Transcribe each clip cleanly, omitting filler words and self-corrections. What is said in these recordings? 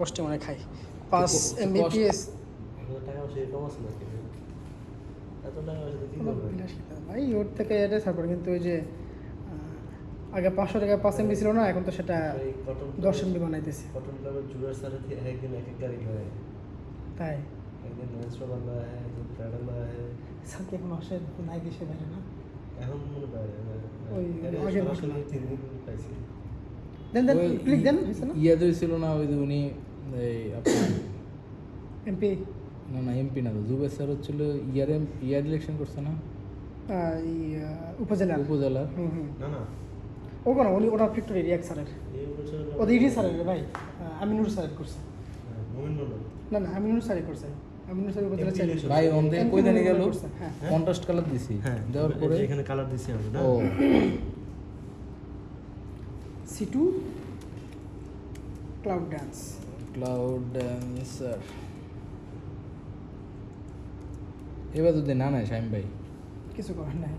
কষ্টে মানে খাই 5 Mbps টাকা পয়সা কম আছে নাকি? এত টাকা পয়সা কি করবে? ভাই ওর থেকে এটা সাপোর্ট কিন্তু ওই যে আগে 500 টাকা 5 MB ছিল না, এখন তো সেটা 10 MB বানাইতেছে। কটন ক্লাবের জুড়ার সাথে একদিন এক গাড়ি হয়, তাই একদিন রেঞ্জ রোভার হয়, একদিন প্রাডা হয়। সাথে এখন আসে নাই দেশে বাইরে না, এখন মনে বাইরে ওই আগের বছর বছর 3 দিন পাইছি। দেন ক্লিক দেন হইছে না ইয়াদের ছিল না ওই যে উনি এই আপনার এমপি না এমপি না, জুবের স্যার হচ্ছিল ইয়ার ইলেকশন করছে না উপজেলা উপজেলার। না না ও কোন উনি ওনার ফ্যাক্টরি রিয়াক স্যারের এই বছর ওদের ইডি স্যারের ভাই আমিনুর স্যার করছে মোমিন মন্ডল না আমিনুর স্যারই করছে, আমিনুর স্যার উপজেলা স্যার ভাই ওমতে কই জানি গেল হ্যাঁ কন্ট্রাস্ট কালার দিছি দেওয়ার পরে এখানে কালার দিছি আমি না। ও C2 cloud dance cloud dancer এবার যদি না নাই শাইম ভাই কিছু করার নাই।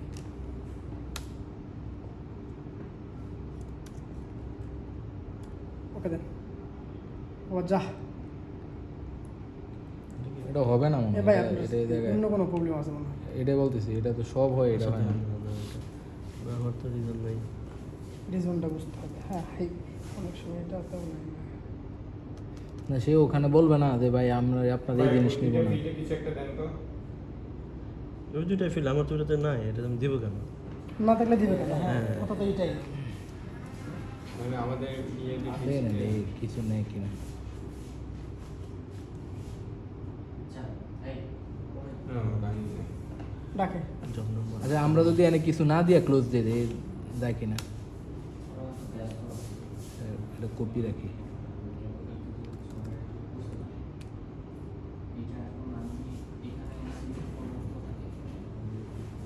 ওকে দেন ও যা এটা হবে না মনে এ ভাই হয় আপনার এটা এই জায়গায় অন্য কোনো প্রবলেম আছে মনে হয়। এটাই বলতেছি, এটা তো সব হয়, এটা হয় না। ব্যবহার তো রিজন নাই। রিজনটা বুঝতে হবে। হ্যাঁ হাই অনেক সময় এটা তো না সে ওখানে বলবে না যে ভাই আমরা আপনার এই জিনিস নিব না। ওই দুইটাই ফিল আমার তো এটাতে নাই, এটা আমি দিব কেন? না থাকলে দিবে কেন? হ্যাঁ হ্যাঁ। কথা তো এইটাই। মানে আমাদের দেখে না এই কিছু নেই কিনা। ডাকে জব নম্বর আচ্ছা আমরা যদি এনে কিছু না দিয়ে ক্লোজ দিয়ে দিই যায় কিনা, এটা কপি রাখি।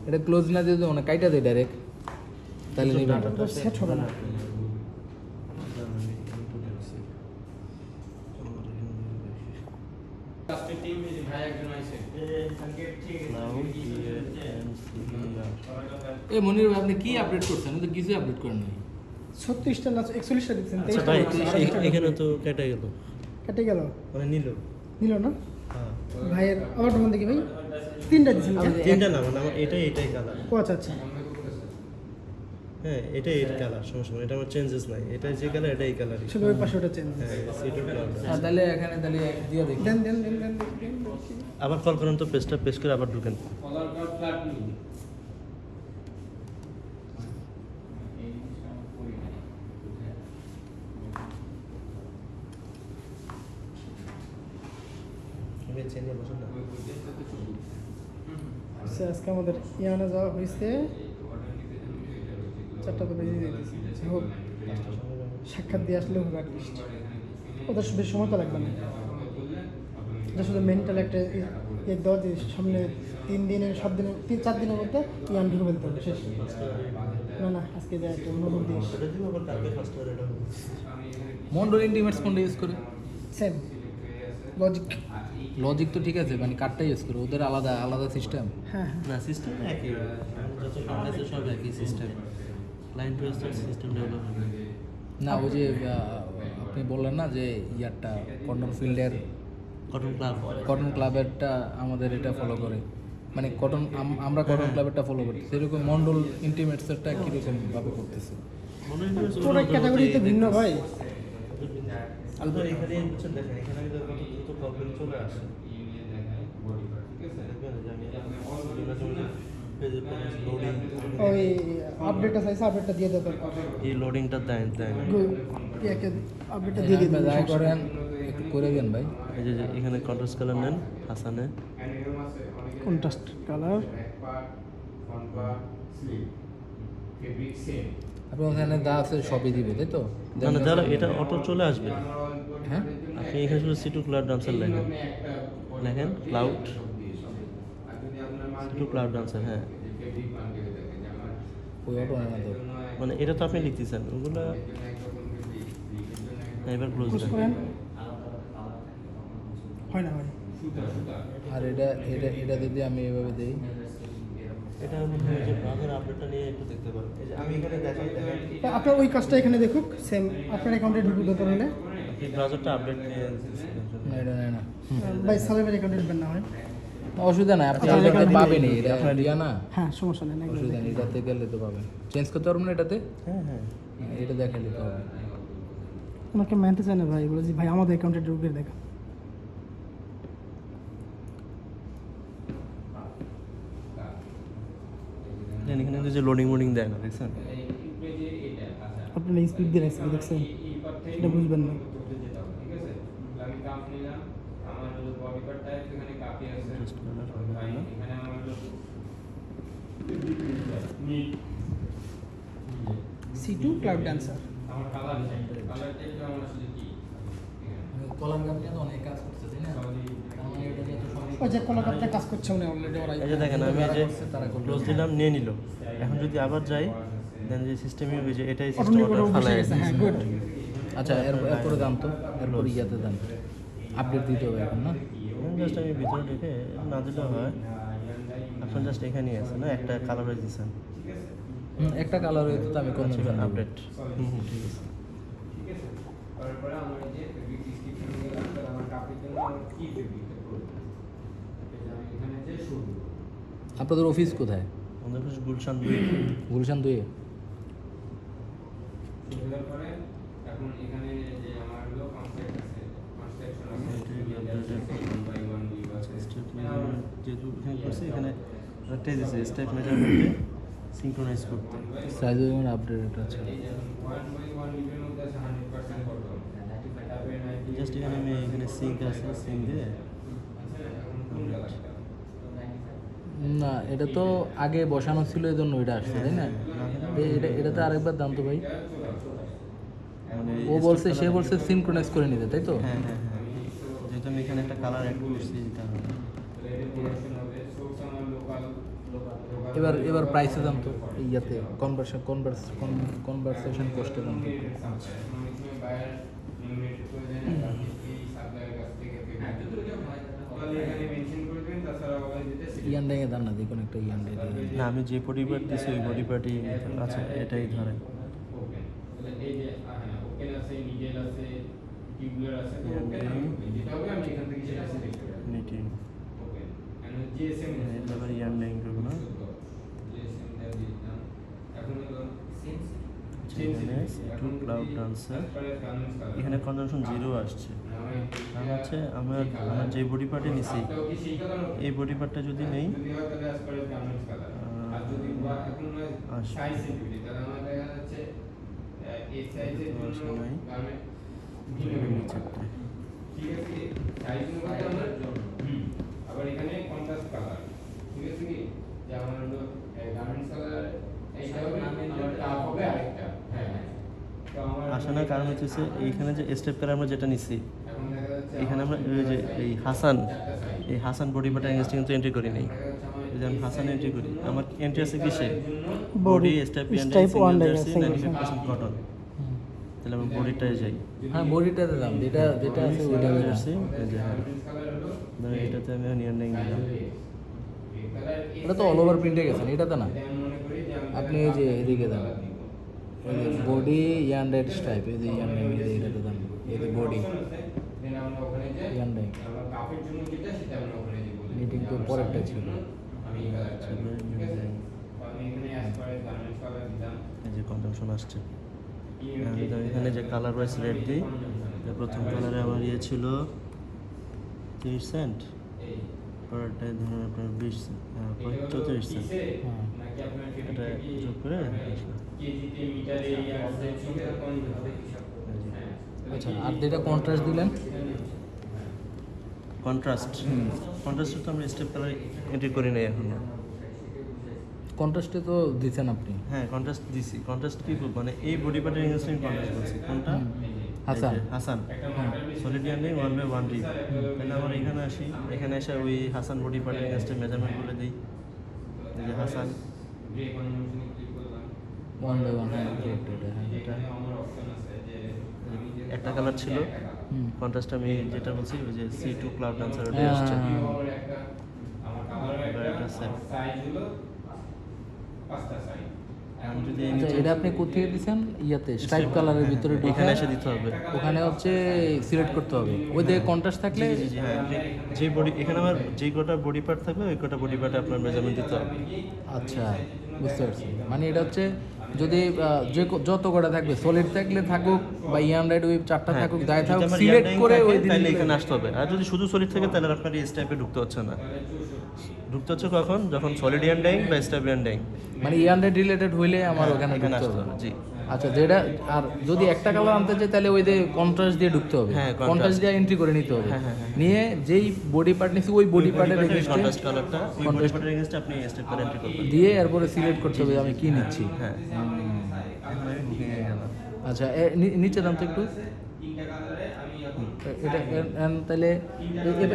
এটা ক্লোজ না দিয়ে মানে কাইটা দেয় ডাইরেক্ট, তাহলে নিবে না। তো সেট হবে না। আজকে টিম ভাই একজন আছে এই মনির ভাই আপনি কি আপডেট করছেন? আমি তো কিছু আপডেট করেন নাই। 36টা না 41টা দিচ্ছেন, আচ্ছা 23টা ভাই দিচ্ছেন, এখানে তো কেটে গেল, কেটে গেল মানে নিল। নিল না হ্যাঁ ভাইয়ের আবার তোমার দেখি ভাই 3টা দিচ্ছেন না? তিনটা না, মানে আমার এটাই কালার। ও আচ্ছা আচ্ছা হ্যাঁ এটাই কালার, সমস্যা নেই, এটা আমার চেঞ্জেস নাই, এটা যে কালার এটাই কালারই। শুধু ওই পাশে ওটা চেঞ্জ। হ্যাঁ সিটো কালার। তাহলে এখানে তাহলে দিয়ে দেখি। দেন দেন দেন দেন দেন। আবার কল করেন তো, পেজটা পেজ করে আবার ঢুকেন। কলার কার্ড ফ্ল্যাট নি চেঞ্জ বসুন না। আচ্ছা আজকে আমাদের ইয়ানা যাওয়া হয়েছে 4টা তো বেজে দিয়েছে। হোক সাক্ষাৎ দিয়ে আসলে হবে অ্যাটলিস্ট, ওদের বেশি সময় তো লাগবে না। এটা শুধু মেন্টাল একটা ইয়ে দেওয়া যে সামনে 3 দিনের 7 দিনের 4 দিনের মধ্যে ইয়ান ঢুকে ফেলতে হবে শেষ। না না আজকে যায় একটা নতুন দিস এটা দিব আবার কালকে ফার্স্ট ইয়ার এটা হবে। মন্ডল ইন্টিমেটস কোনটা ইউজ করে? Same logic. লজিক তো ঠিক আছে, মানে কার্ডটা ইউজ করে, ওদের আলাদা আলাদা সিস্টেম। হ্যাঁ হ্যাঁ না সিস্টেম একই, যত কার্ড আছে সব একই system. Client to system develop হবে। না ওই যে আপনি বললেন না যে ইয়ারটা কটন ফিল্ডের কটন ক্লাবেরটা আমাদের এটা ফলো করে, মানে কটন আমরা কটন ক্লাবেরটা ফলো করি, সেরকম মন্ডল ইন্টিমেটসেরটা কীরকম ভাবে করতেছে? পুরো ক্যাটাগরিতে ভিন্ন ভাই। আলবা এখানে বুঝছেন, দেখেন এখানে কিন্তু কত দ্রুত প্রবলেম চলে আসে। ওই আপডেটটা চাইছে, আপডেটটা দিয়ে দেওয়া দরকার। এই লোডিংটা দেন দেন ইয়াকে আপডেটটা দিয়ে দিবেন। যাই করেন একটু করে দেন ভাই। এই যে এখানে কন্ট্রাস্ট কালার নেন হাসানে, কন্ট্রাস্ট কালার আপনি ওখানে যা আছে সবই দিবে তাই তো? মানে তাহলে এটা অটো চলে আসবে। হ্যাঁ আপনি এখানে শুধু সিটু ক্লাউড ডান্সার লেখেন, লেখেন ক্লাউড সিটু ক্লাউড ডান্সার। হ্যাঁ ওই অটো না তো, মানে এটা তো আপনি লিখতেছেন ওগুলো। এবার ক্লোজ ক্লোজ করেন। হয় না ভাই। আর এটা এটা এটা যদি আমি এভাবে দিই, এটা মনে হয় যে ব্রাউজার আপডেটটা নিয়ে একটু দেখতে পারেন। এই যে আমি এখানে দেখাই দেখেন আপনার ওই কাজটা এখানে দেখুক, সেম আপনার অ্যাকাউন্টে ঢুকুক দরকার হলে। এই ব্রাউজারটা আপডেট নিয়ে না এটা নেয় না। ভাই সালেমের অ্যাকাউন্টে ঢুকবেন না হয়? অসুবিধা নাই, আপনি আচ্ছা, এটাতে এখানে পাবেনই, এটা ইয়া না, হ্যাঁ সমস্যা নেই না, অসুবিধা নেই, এটাতে গেলে তো পাবেন। চেঞ্জ করতে পারবেন না এটাতে? হ্যাঁ হ্যাঁ এটা দেখালে তো হবে। ওনাকে মানতে চায় না ভাই, বলে যে ভাই আমাদের অ্যাকাউন্টে ঢুকে দেখা। এখানে কিন্তু যে লোডিং মোডিং দেয় না, দেখছেন? আপনার স্পিড দিয়ে রাখছি দেখছেন, এটা বুঝবেন না। আমি কাপ নিলাম, আমার হলো বডি পার্ট টাইপ, এখানে কাপি আছে, Just colour হবে না। এখানে আমার হলো নিট C2 ক্লাউড ড্যান্সার। আমার কালার টাইপটা আমার আসলে কি কলার গামটা তো অনেক কাজ করছে, তাই না? ওই যে কলাকাতায় কাজ করছে উনি অলরেডি, ওরাই এই যে দেখেন আমি এই যে তারা করলো। ক্লোজ দিলাম, নিয়ে নিল। এখন যদি আবার যাই, দেন যে সিস্টেমে ওই যে এটাই সিস্টেম অটোমেটিক ওটা ওটা বসে ফালায় গেছে, হ্যাঁ গুড। আচ্ছা এরপরে দাম তো, এরপরে ইয়াতে দাম আপডেট দিতে হবে এখন না? জাস্ট আমি ভিতরে ঢুকে না দিলেও হয়। আপনার জাস্ট এখানেই আছে না, একটা কালার হয়ে দিয়েছেন একটা কালার হইতো তো আমি কনফিউশন আপডেট। ঠিক আছে। ঠিক আছে, তারপরে আমার এই যে ফেব্রিক ডিসক্রিপশনে গেলাম, তাহলে আমার কাপের জন্য আমার কি ফেব্রিকটা করব, এটা আমি এখানে যে শুরু আপনাদের অফিস কোথায়? আমাদের কাছে গুলশান গুলশান 2-এ? শুরু হওয়ার পরে এখন এখানে যে আমার হলো কনস্ট্রাক্ট আছে, কনস্ট্রাকশন আছে, যেহেতু এখানে করছি, এখানে একটাই দিয়েছে স্টেপ মেজারমেন্টে সিঙ্ক্রোনাইজ করতে। সাইজ যেমন আপডেট আছে। জাস্ট এখানে আমি এখানে সিঙ্ক আছে, সিঙ্ক দিয়ে না এটা তো আগে বসানো ছিল, এই জন্য এটা আসছে, তাই না? এটা এটাতে আরেকবার দাম তো ভাই, মানে ও বলছে, সে বলছে সিনক্রোনাইজ করে নিতে, তাই তো? হ্যাঁ হ্যাঁ হ্যাঁ, যেহেতু আমি এখানে একটা কালার অ্যাড করছি এই কারণে। এবার প্রাইসে দাম তো, এই ইয়াতে কনভারসেশন কস্টে দাম তো। ইয়ান্ডাইয়ে দাম না, দেখুন একটা ইয়ান্ডাই দিয়ে। না, আমি যে বডি পার্ট দিয়েছি ওই বডি পার্টই আচ্ছা এটাই ধরে। এই যে ওপেন আছে, নিডেল আছে, টিউবুলার আছে, তো ওপেন যেটা হবে আমি এখান থেকে সেটা সিলেক্ট করে নেব। নিটিং ওপেন এন্ড জিএসএম এটা আবার ইয়ান্ডিং করবো না। জিএসএম টা দিলাম। এখন হলো এখানে টু ক্লাউড ডান্সার, এখানে কনজামশন 0 আসছে। কারণ হচ্ছে আমার যে বডি পার্টে নিছি এই বডি পার্টটা যদি নেই আসবে। নিচেরটায় আবার এখানে কন্ট্রাস্ট কালার, ঠিক আছে কি, যে আমার হলো গার্মেন্টস কালার এইটা হবে, আমার টপ হবে আরেকটা। হ্যাঁ তো আমার আসে না, কারণ হচ্ছে এইখানে যে স্টেপ কালার আমরা যেটা নিছি, এখন দেখা যাচ্ছে এখানে আমরা ওই যে এই হাসান বডি পার্ট অ্যাঙ্গেলসটা কিন্তু এন্ট্রি করি নাই। যদি আমি হাসান এন্ট্রি করি, আমার এন্ট্রি আছে কিসে? Body step Step one single দিয়ে জার্সি single 95% কটন। তাহলে আমি বডিটায় যাই, হ্যাঁ বডিটাতে দাম, যেটা আছে ওইটা সিঙ্গেল বের জার্সি এই যে হ্যাঁ, কালার হলো ধরেন এটাতে আমি নিয়ান্ডিং দিলাম। কালার এটা তো অল ওভার প্রিন্টে গেছেন, এটাতে না। আমি মনে করি যে আমি আপনি এই যে এদিকে দাম, এই যে বডি ইয়ান্ডাইট স্টাইপ, এই যে ইয়ান্ডাইং, এই যে এটাতে দাম, এই যে বডি দেন আমরা ওখানে যাই, ইয়ান্ডাইং। আমরা কাপের জন্য যেটা সেটা আমরা ওখানে যে বলি মিটিং তো পরেরটা ছিল। আমি এই কালারটা নিব, ঠিক আছে, তো আমি এখানে অ্যাজ পার গার্মেন্টস কালার দিলাম। এই যে কনজামশন আসছে। আমি তো এখানে যে কালার ওয়াইজ রেট দিই, যে প্রথম কালারে আমার ইয়ে ছিল 30 সেন্ট, এই পরেরটায় ধরুন আপনার 34 সেন্ট। নাকি আপনার এটা যোগ করে কেজিতে মিটারে ইয়ার্ডে সঙ্গে কোন হবে হিসাব করতে। আচ্ছা, আর যেটা কন্ট্রাস্ট দিলেন, কন্ট্রাস্ট তো আমরা স্টেপ কালার এন্ট্রি করি নাই এখনো। কন্ট্রাস্টে তো দিচ্ছেন আপনি। হ্যাঁ কন্ট্রাস্ট দিছি। কন্ট্রাস্ট কি বলবো, মানে এই বডি পার্টের এগেইনস্টে আমি কন্ট্রাস্ট করছি। কোনটা? হাসান। এই যে হাসান। সলিড ইয়ান্ডিং 1/1 রি। তাহলে আমরা এখানে আসি, এখানে এসে ওই হাসান বডি পার্টের এগেইনস্টে মেজারমেন্ট বলে দিই। এই যে হাসান গ্রে কনভেনশনে ক্লিক করলাম, 1/1, হ্যাঁ correct, এটা হ্যাঁ। এখানে আমার অপশন আছে যে আমি যে একটা কালার ছিল, হুম। কন্ট্রাস্ট আমি যেটা বলছি ওই যে C2 ক্লাউড ডান্সার ওটা হ্যাঁ। আসছে। আমার একটা আমার কালার এটা একটা set। সাইজ হলো 5টা সাইজ। আমি যদি এই আচ্ছা নিচে এটা আপনি কোথায় দিয়েছেন ইয়াতে স্ট্রাইপ কালারের ভিতরে ঢুকে এখানে এসে দিতে হবে। ওখানে হচ্ছে সিলেক্ট করতে হবে ওই দিকে কন্ট্রাস্ট থাকলে জি জি জি হ্যাঁ যে বডি এখানে আমার যে কটা বডি পার্ট থাকবে ওই কটা বডি পার্টে আপনার মেজারমেন্ট দিতে হবে। আচ্ছা বুঝতে পারছি মানে এটা হচ্ছে যদি যত কটা থাকবে সলিড থাকলে থাকুক বা ইয়ান রাইড ওই চারটা থাকুক যাই যদি থাকুক আমার সিলেক্ট ইয়ার করে থাকে, ওই দিন তাহলে এখানে আসতে হবে। আর যদি শুধু সলিড থাকে তাহলে আপনার এই স্টাইপে ঢুকতে হচ্ছে না। ঢুকতে হচ্ছে কখন? যখন সলিড ইয়ান ডাইং বা স্টাইপ ইয়ান ডাইং মানে ইয়ান রাইড রিলেটেড হইলে আমার ওখানে এখানে ঢুকতে আসতে হবে হবে। জি আচ্ছা যেটা আর যদি একটা কালার আনতে চাই তাহলে ওই দিয়ে কন্ট্রাস্ট দিয়ে ঢুকতে হবে হ্যাঁ, contrast। কন্ট্রাস্ট দিয়ে এন্ট্রি করে নিতে হবে হ্যাঁ, হ্যাঁ, হ্যাঁ। নিয়ে যেই বডি পার্ট নিছি ওই বডি পার্টের কন্ট্রাস্ট কালারটা ওই বডি পার্টের এগেইনস্টে আপনি স্টেপ করে এন্ট্রি করবেন। দিয়ে এরপরে সিলেক্ট করতে হবে আমি কি নিচ্ছি হ্যাঁ এখন আমি বুকিং এ গেলাম। আচ্ছা নিচে দাম তো একটু এটা তাহলে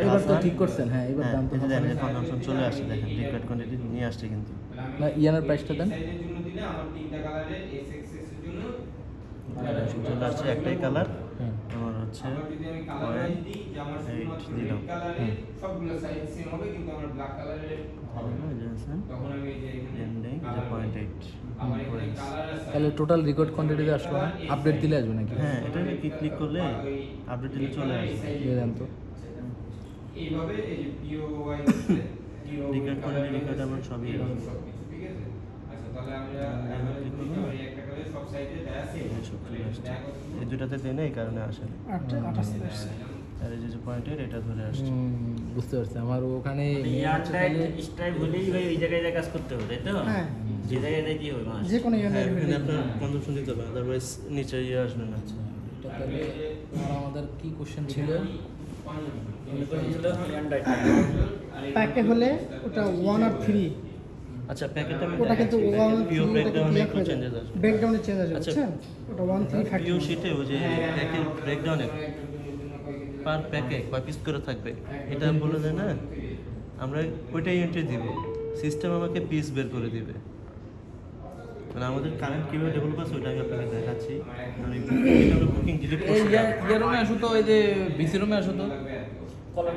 এবার তো ঠিক করছেন হ্যাঁ এবার হ্যাঁ দাম তো এই যে দেখেন যে কনজাম্পশন চলে আসছে, দেখেন রিকোয়ার্ড কোয়ান্টিটি নিয়ে আসছে কিন্তু। না ইয়ানের প্রাইসটা দেন চলে আসছে একটাই কালার হুম। আমার হচ্ছে 0.8 দিলাম। সবগুলো সাইজ সেম হবে কিন্তু আমার ব্ল্যাক কালারের হবে না। তখন আমি এই যে এখানে এন্ডিং যে 0.8 আমার এখানে কালার আছে তাহলে টোটাল রেকর্ড কোয়ান্টিটিতে আসলো না আপডেট দিলে আসবে নাকি হ্যাঁ এটাকে ক্লিক করলে আপডেট দিলে চলে আসবে। দিয়ে দেন তো এইভাবে এই যে POY রিকোয়ার্ড কোয়ান্টিটি রিকোয়ার্ড আমার সবই আছে। ঠিক আছে আচ্ছা তাহলে আমরা click করবো। এই একটা করে সব সাইডে আছে এই সব চলে আসছে। এই দুটাতে দেয় না এই কারণে আসে না। 88 আসছে। আর এই যে 0.8 এটা ধরে আসছে। বুঝতে পারছি আমার ওখানে স্ট্রাইপ হলেই ভাই ওই জায়গায় কাজ করতে হবে তাই তো হ্যাঁ যে জায়গায় যাই কি হবে মাস যে কোনো হ্যাঁ ইউনিট এখানে আপনার কনজাম্পশন দিতে হবে, আদারওয়াইজ নিচে আসবে না। এটা তাহলে আর আমাদের কি কোশ্চেন ছিল প্যাকে হলে ওটা 1 আর 3 আচ্ছা প্যাকেটটা আমি ওটা কিন্তু 1 পিও 3 ব্রেকডাউনে একটু চেঞ্জেস আসবে। ব্রেকডাউনে চেঞ্জ আছে আচ্ছা। বুঝছেন ওটা 1 3 পিও ফ্যাক্টর শিটে ওই যে প্যাকেট ব্রেকডাউনে পার প্যাকে কয় পিস করে থাকবে এটা বলে দেয় না, আমরা ওইটাই এন্ট্রি দিব, সিস্টেম আমাকে পিস বের করে দিবে। মানে আমাদের কারেন্ট কীভাবে ডেভেলপ আছে ওইটা আমি আপনাকে দেখাচ্ছি। আমি বুকিং ডিলিট এই করছি। ইয়ারুমে আসো তো ওই যে বিসি রুমে আসো তো